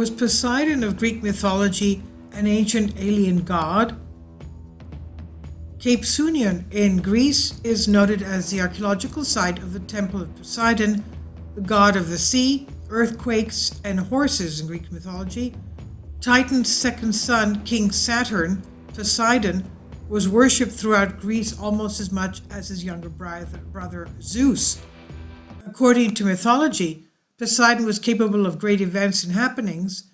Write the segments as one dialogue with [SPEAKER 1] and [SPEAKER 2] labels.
[SPEAKER 1] Was Poseidon of Greek mythology an ancient alien god? Cape Sunion in Greece is noted as the archaeological site of the temple of Poseidon, the god of the sea, earthquakes, and horses in Greek mythology. Titan's second son, King Saturn, Poseidon, was worshipped throughout Greece almost as much as his younger brother Zeus. According to mythology, Poseidon was capable of great events and happenings.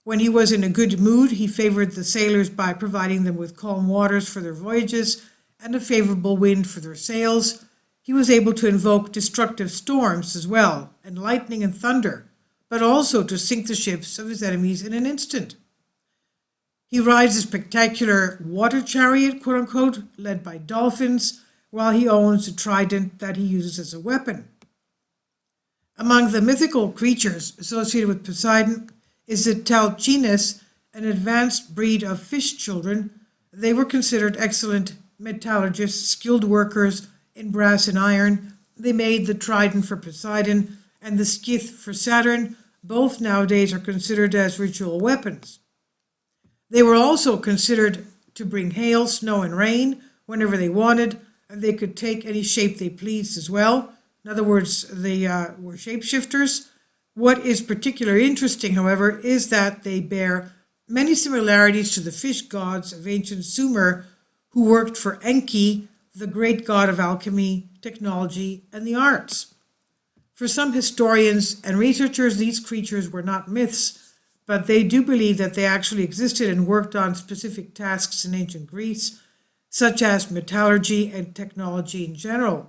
[SPEAKER 1] When he was in a good mood, he favored the sailors by providing them with calm waters for their voyages and a favorable wind for their sails. He was able to invoke destructive storms as well, and lightning and thunder, but also to sink the ships of his enemies in an instant. He rides a spectacular water chariot, quote unquote, led by dolphins, while he owns a trident that he uses as a weapon. Among the mythical creatures associated with Poseidon is the Talcines, an advanced breed of fish children. They were considered excellent metallurgists, skilled workers in brass and iron. They made the trident for Poseidon and the scythe for Saturn. Both nowadays are considered as ritual weapons. They were also considered to bring hail, snow, and rain whenever they wanted, and they could take any shape they pleased as well. In other words, they were shapeshifters. What is particularly interesting, however, is that they bear many similarities to the fish gods of ancient Sumer who worked for Enki, the great god of alchemy, technology, and the arts. For some historians and researchers, these creatures were not myths, but they do believe that they actually existed and worked on specific tasks in ancient Greece, such as metallurgy and technology in general.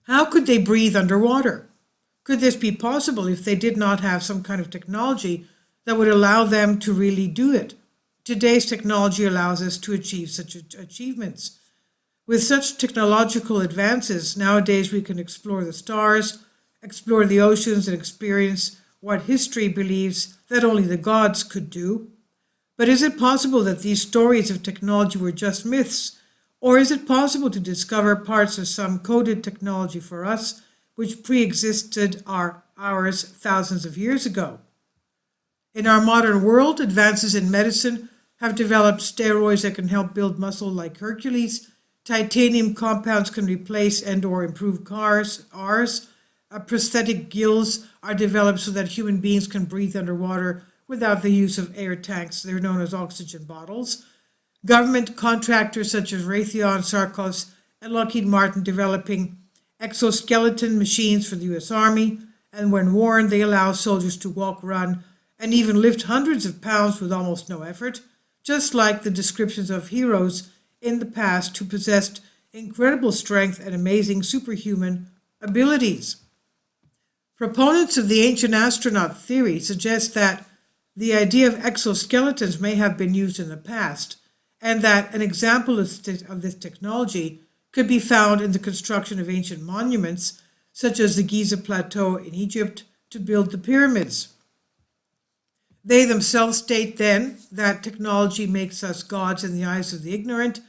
[SPEAKER 1] How could they breathe underwater? Could this be possible if they did not have some kind of technology that would allow them to really do it? Today's technology allows us to achieve such achievements. With such technological advances, nowadays we can explore the stars, explore the oceans, and experience what history believes that only the gods could do. But is it possible that these stories of technology were just myths? Or is it possible to discover parts of some coded technology for us which pre-existed ours thousands of years ago? In our modern world, advances in medicine have developed steroids that can help build muscle like Hercules. Titanium compounds can replace and or improve ours. Prosthetic gills are developed so that human beings can breathe underwater without the use of air tanks. They're known as oxygen bottles. Government contractors such as Raytheon, Sarkos, and Lockheed Martin developing exoskeleton machines for the U.S. Army, and when worn, they allow soldiers to walk, run, and even lift hundreds of pounds with almost no effort, just like the descriptions of heroes in the past who possessed incredible strength and amazing superhuman abilities. Proponents of the ancient astronaut theory suggest that the idea of exoskeletons may have been used in the past, and that an example of this technology could be found in the construction of ancient monuments, such as the Giza Plateau in Egypt, to build the pyramids. They themselves state then that technology makes us gods in the eyes of the ignorant,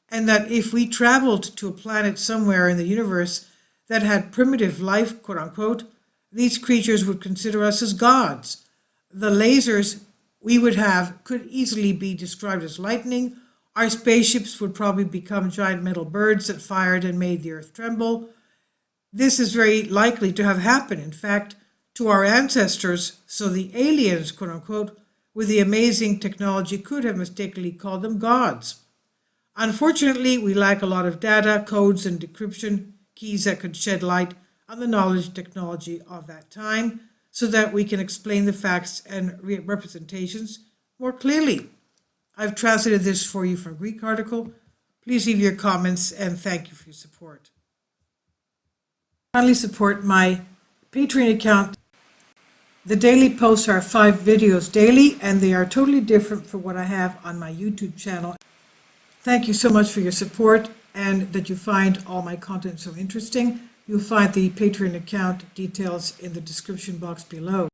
[SPEAKER 1] and that if we traveled to a planet somewhere in the universe that had primitive life, quote unquote, these creatures would consider us as gods. The lasers we would have could easily be described as lightning. Our spaceships would probably become giant metal birds that fired and made the earth tremble. This is very likely to have happened, in fact, to our ancestors, so the aliens, quote unquote, with the amazing technology could have mistakenly called them gods. Unfortunately, we lack a lot of data, codes, and decryption keys that could shed light on the knowledge technology of that time so that we can explain the facts and representations more clearly. I've translated this for you from a Greek article. Please leave your comments and thank you for your support. Kindly support my Patreon account. The daily posts are 5 videos daily, and they are totally different from what I have on my YouTube channel. Thank you so much for your support and that you find all my content so interesting. You'll find the Patreon account details in the description box below.